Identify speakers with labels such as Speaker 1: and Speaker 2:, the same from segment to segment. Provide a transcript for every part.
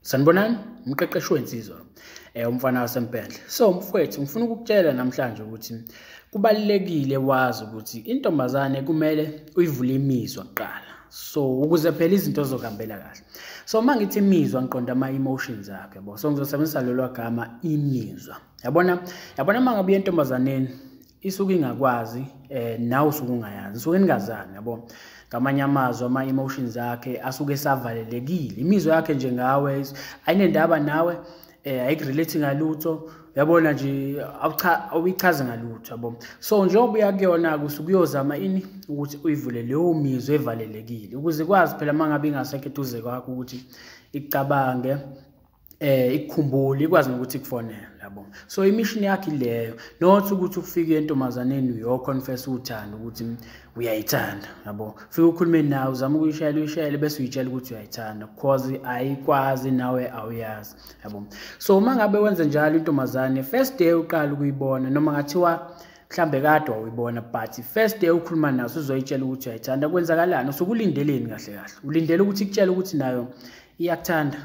Speaker 1: Sanibonani, umqeqeshi wensizwa umfana waseMpendle. So mfowethu, ngifuna ukukutshela namhlanje ukuthi kubalekile wazi ukuthi intombazane kumele uyivule imizwa kuqala. So ukuze phela izinto zizokuhambela kahle. So mangithi imizwa ngiqonda ama-emotions akhe, yabo. So ngizosebenzisa lelo gama imizwa. Yabona mangabe intombazaneni isuke ingakwazi nawe usuke ungayazi, isuke ningazani, yabo. Ngamanye amazwi ama-emotions akhe asuke esavalelekile. Imizwa yakhe nje ngawe ayinendaba nawe, ayikurelate ngalutho, yabona nje awuyichaze ngalutho, yabo. So njengoba uya kuyona-ke usuke uyozama ini ukuthi uyivule leyo mizwa evalelekile ukuze ikwazi phela mangabe ingasekho eduze kwakho ukuthi ikucabange, ikukhumbule, ikwazi nokuthi ikufonele, yabo. So imission yakhe leyo, not ukuthi ufike entombazaneni uyoconfess uthando ukuthi uyayithanda, yabo. Ufike ukhulume nawe, uzama ukuyishayela bese uyitshela ukuthi uyayithanda because ayikwazi nawe awuyazi, yabo. So mangabe wenze njalo intombazane first day uqala ukuyibona noma ngathiwa mhlambe kade wawuyibona but first day ukhuluma naso uzoyitshela ukuthi uyayithanda, kwenzakalani usuke ulindeleni kahle ulindele ukuthi ikutshela ukuthi nayo iyakuthanda.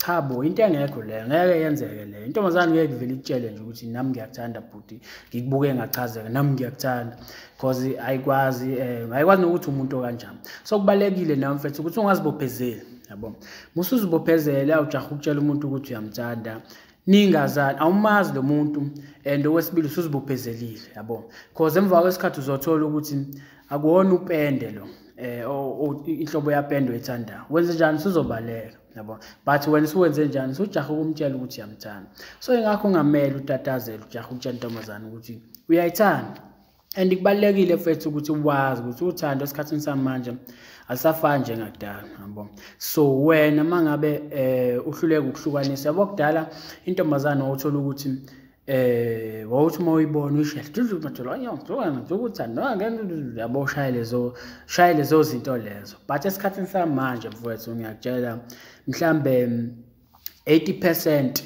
Speaker 1: Cha bo, into engekho le ngeke yenzeke le. Intombazane ngeke ivele ikutshele nje ukuthi nami ngiyakuthanda bhuti, ngikubuke ngachazeka nami ngiyakuthanda because ayikwazi nokuthi umuntu kanjani. So kubalekile nawe mfethu ukuthi ungazibophezeli, yabo. Musuzibophezela ujaha ukutshela umuntu ukuthi uyamthanda ningazani, awumazi lo muntu and okwesibili usuzibophezelile, yabo. Because emva kwesikhathi uzothola ukuthi akuwona upende lo inhlobo yapendo ethandayo. Wenze njani usuzobaleka, yabo. But wena usuwenze njani usujaha ukumtshela ukuthi uyamthanda. So ingakho ungamele utatazele ujaha ukutshela intombazane ukuthi uyayithanda. And kubalekile mfethu ukuthi wazi ukuthi uthando esikhathini samanje alisafani njengakudala, yabo. So wena mangabe uhluleka ukuhlukanisa, yabo, kudala intombazane wawuthola ukuthi wawuthi uma uyibona uyishela yabo, shaye lezo zinto lezo. But esikhathini samanje mfowethu ngiyakutshela mhlambe 80%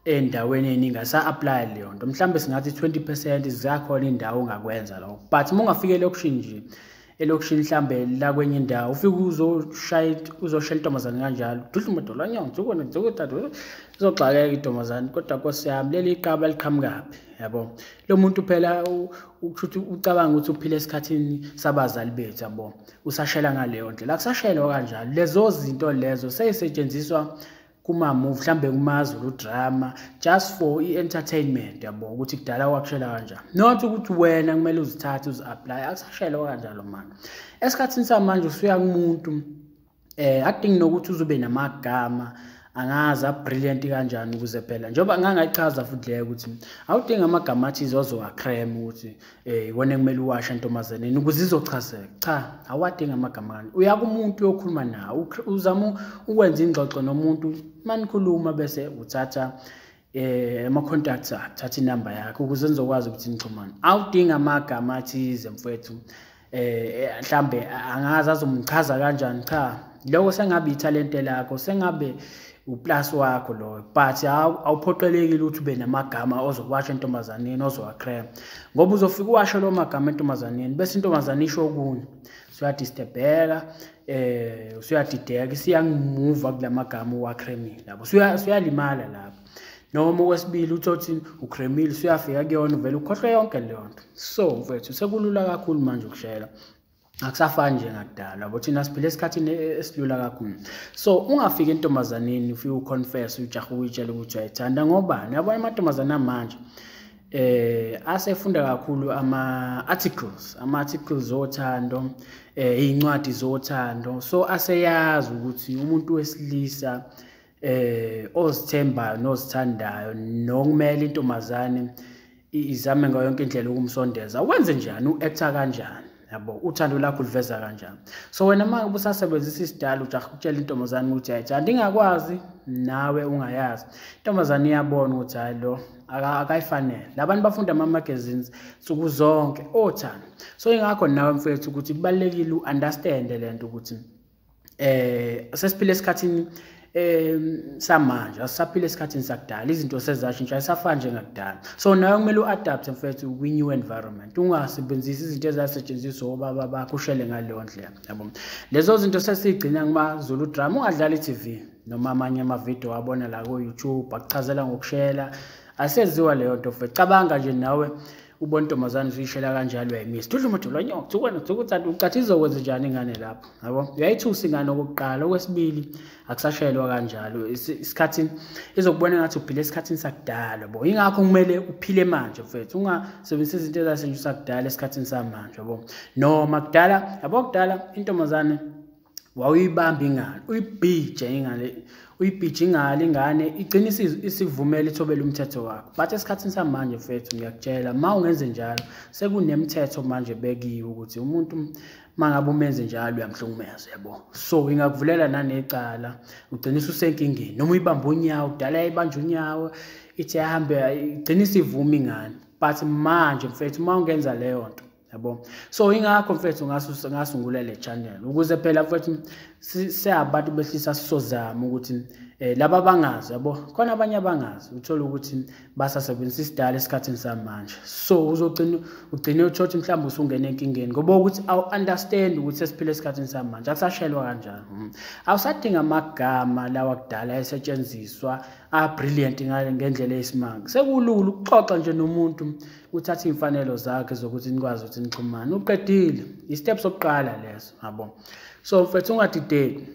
Speaker 1: endaweni eningi asa-apply leyo nto. Mhlambe singathi 20% ziyakhona indawo ongakwenza lokho. But uma ungafika elokishini nje, elokishini mhlambe la kwenye indawo ufike uzoshela intombazane kanjalo izoxakeka intombazane, kodwa Nkosi yami leli iqaba liqhamukaphi, yabo. Lo muntu phela ukuthi ucabanga ukuthi uphile esikhathini sabazali bethu, yabo, usashela ngaleyo ndlela. Akusashelwa kanjalo, lezo zinto lezo seyisetshenziswa kuma-movie, mhlambe kumaZulu drama, just for i-entertainment, yabo, ukuthi kudala wakushela kanjani. Not ukuthi wena kumele uzithathe uzi-apply, akusashelwa kanjalo manje. Esikhathini samanje usuya kumuntu akudingi nokuthi uzube namagama angazi brilliant kanjani ukuze phela njengoba ngangayichaza futhi le ukuthi awudingi amagama athize ozowacreme ukuthi iwona kumele uwashe intombazaneni ukuze izochazeka. Cha, awadingi amagama. Uya kumuntu uyokhuluma nawe, uzama ukwenza ingxoxo nomuntu, manikhuluma bese uthatha ama-contacts akhe, thatha inamba yakhe ukuze nizokwazi ukuthi nixhumane. Awudingi amagama athize mfowethu mhlambe angazi azomchaza kanjani. Cha, lokho sengabe ithalente lakho, sengabe uplus wakho lo, but awuphoqelekile ukuthi ube namagama ozokwasha entombazaneni ozowacreme, ngoba uzofika uwashe lo magama entombazaneni bese intombazane isho okunye, usuyadisturbeka, usuyadideka, isiyangimuva kula magama uwacremile, yabo. Usuyalimala lapho. Noma okwesibili uthothi ucremile usuyafika kuyona uvele ukhohlwe yonke leyo nto. So mfethu sekulula kakhulu manje ukushela, akusafani njengakudala, yabo. Thina siphile esikhathini esilula kakhulu. So ungafika entombazaneni ufike uconfess ujaha uyitshela ukuthi uyayithanda. Ngobani? Yabona amantombazane amanje asefunda kakhulu ama-articles zothando, iy'ncwadi zothando. So aseyazi ukuthi umuntu wesilisa ozithembayo nozithandayo nokumele intombazane izame ngayo yonke indlela ukumsondeza, wenze njani, u-acta kanjani, yabo, uthando lakho uliveza kanjani. So wena uma usasebenzisa isidala ujaha ukutshela intombazane ukuthi ayithanda ingakwazi nawe ungayazi, intombazane iyabona ukuthi hayi lo akayifanele. Labantu bafunda ama-magazines nsuku zonke othando. So ingakho nawe mfethu ukuthi kubalekile u-understand lento ukuthi sesiphile esikhathini samanje, asisaphile esikhathini sakudala, izinto sezashintsha, ayisafani njengakudala. So nawe kumele u-adapt mfethu kwi-new environment, ungasebenzisi izinto ezasetshenziswa obaba bakho ushele ngaleyo ndlela, yabo. Lezo zinto sesiyigcina kumaZulu drama, ungadlala i-TV. noma amanye amavidiyo wabona la ku-YouTube akuchazela ngokushela aseziwa leyo nto mfethu. Cabanga nje nawe ubona intombazane usuyishela kanjalo uyayimisa dudla umuntu lonyoka ukwena ukuthi ucathi izokwenza njani ingane lapho yabo. Uyayithusa ingane okokuqala. Okwesibili akusashelwa kanjalo isikhathi izokubona ngathi uphile esikhathini sakudala yabo. Ingakho kumele uphile manje mfethu ungasebenzisa izinto ezasentsha sakudala esikhathini samanje yabo. Noma kudala yabo kudala intombazane wawuyibamba ingane uyibhije ingane ingane igcina isivumela ithobela umthetho wakho. But esikhathini samanje mfethu ngiyakutshela ma ungenze njalo sekunemithetho manje bekiwe ukuthi umuntu mangabe umenze njalo uyamhlukumeza yabo. So ingakuvulela nanecala ugcina usenkingeni noma uyibamba unyawo kudala yayibanja unyawo ithi ahambe igcina isivuma ingane. But manje mfethu ma ungenza leyo nto yabo. So ingakho mfethu ngasungula le channel ukuze phela mfethu siyabantu behlisa sisozama ukuthi laba bangazi yabo khona abanye abangazi uthola ukuthi basasebenzisa isidala esikhathini samanje. So ugcina uthothi mhlawumbe usungena enkingeni ngoba ukuthi awu understand ukuthi sesiphila esikhathini samanje akusashelwa kanjalo. Awusadinga amagama lawa kudala ayesetshenziswa brilliant ngendlela eyisimanga. Sekulula ukuxoxa nje nomuntu uthatha imfanelo zakhe zokuthi nikwazi ukuthi nixhumane uqedile. I-step sokuqala leso yabo. So mfethu ungadideki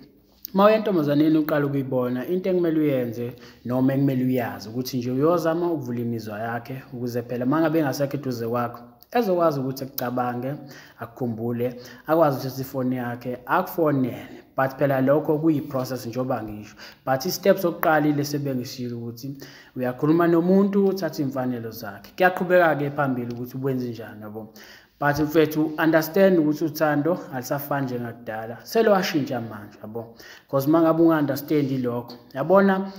Speaker 1: ma yentombazaneni uqala ukuyibona into ekumele uyenze noma ekumele uyazi ukuthi nje uyozama ukuvula imizwa yakhe ukuze phela mangabe engasekho eduze kwakho ezokwazi ukuthi akucabange akukhumbule akwazi ukuthi ifoni yakhe akufonele. But phela lokho kuyi-process njengoba ngisho. But i-steps sokuqala ile sebengishilo ukuthi uyakhuluma nomuntu uthatha imfanelo zakhe. Kuyaqhubeka-ke phambili ukuthi ukwenze njani yabo. But mfethu understand ukuthi uthando alisafani njengakudala selwashintsha manje yabo. Because mangabe unga-understand lokho yabona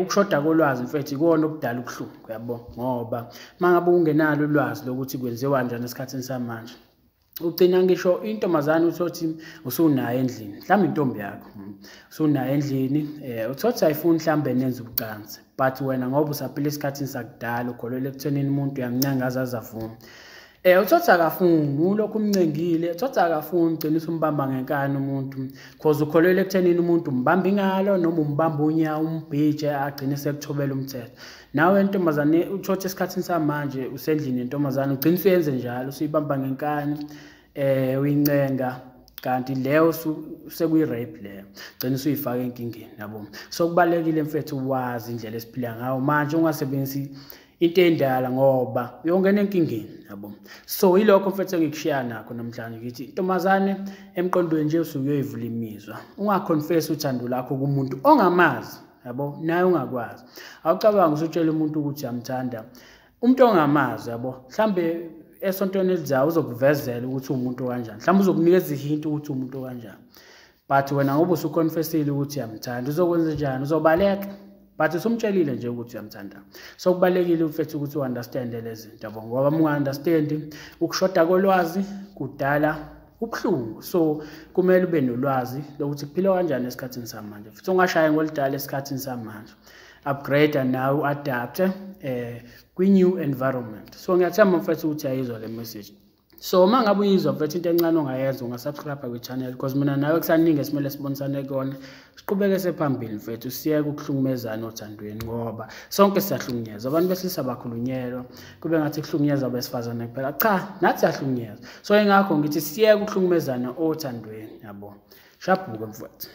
Speaker 1: ukushoda kolwazi mfethu ikona okudala ubuhlungu yabo. Ngoba mangabe ungenalo ulwazi lokuthi kwenziwa kanjani esikhathini samanje ugcina ngisho intombazane uthothi usunayo endlini mhlawumbe intombi yakho usunayo endlini uthothi ayifuni mhlawumbe nenze ubucansi. But wena ngoba usaphila esikhathini sakudala ukholelwa ekuthenini umuntu uyamnyangaza azavuma uthothi akafuni ulokhu umncengile uthothi akafuni ugcina usumbamba ngenkani umuntu because ukholelwa ekuthenini umuntu umbamba ingalo noma umbamba unyawo umbhije agcine sekuthobela umthetho. Nawe intombazane uthothi esikhathini samanje usendlini intombazane ugcina usuyenze njalo usuyibamba ngenkani uyincenga kanti leyo sekuyi-rape leyo ugcina usuyifaka enkingeni yabo. So kubalulekile mfethu wazi indlela esiphila ngayo manje ungasebenzisi into endala ngoba uyongena enkingeni yabo. So ilokho mfethu engikushiya nakho namhlanje ngithi intombazane emqondweni nje usuke uyoyivula imizwa ungaconfess uthando lakho kumuntu ongamazi yabo naye ungakwazi. Awucabanga usutshela umuntu ukuthi uyamthanda umuntu ongamazi yabo. Mhlambe esontweni elizayo uzokuvezela ukuthi umuntu kanjani mhlawumbe uzokunikeza ihint ukuthi umuntu kanjani. But wena ngoba usuconfessile ukuthi uyamthanda uzokwenza njani uzobaleka. But usumtshelile nje ukuthi uyamthanda. So kubalekile mfethu ukuthi uunderstand lezi zinto yabo ngoba unga-understand ukushoda kolwazi kudala ubuhlungu. So kumele ube nolwazi lokuthi kuphila kanjani esikhathini samanje futhi ungashaya ngolidala esikhathini samanje. Upgrade nawe uadapt kwi-new environment. So ngiyathemba mfethu ukuthi ayizwa le message. So mangabe uyizwa mfethu into encane ongayenza ungasubscribe kwi-channel because mina nawe kusaningi esimele sibonisane kona siqhubeke sephambili mfethu siyeke ukuhlukumezana othandweni ngoba sonke siyahlukunyezwa. Abantu besilisa bakhulunyelwa kube ngathi kuhlukunyezwa abesifazane kuphela cha nathi siyahlukunyezwa. So ingakho ngithi siyeke ukuhlukumezana othandweni yabo. Shabuke mfethu.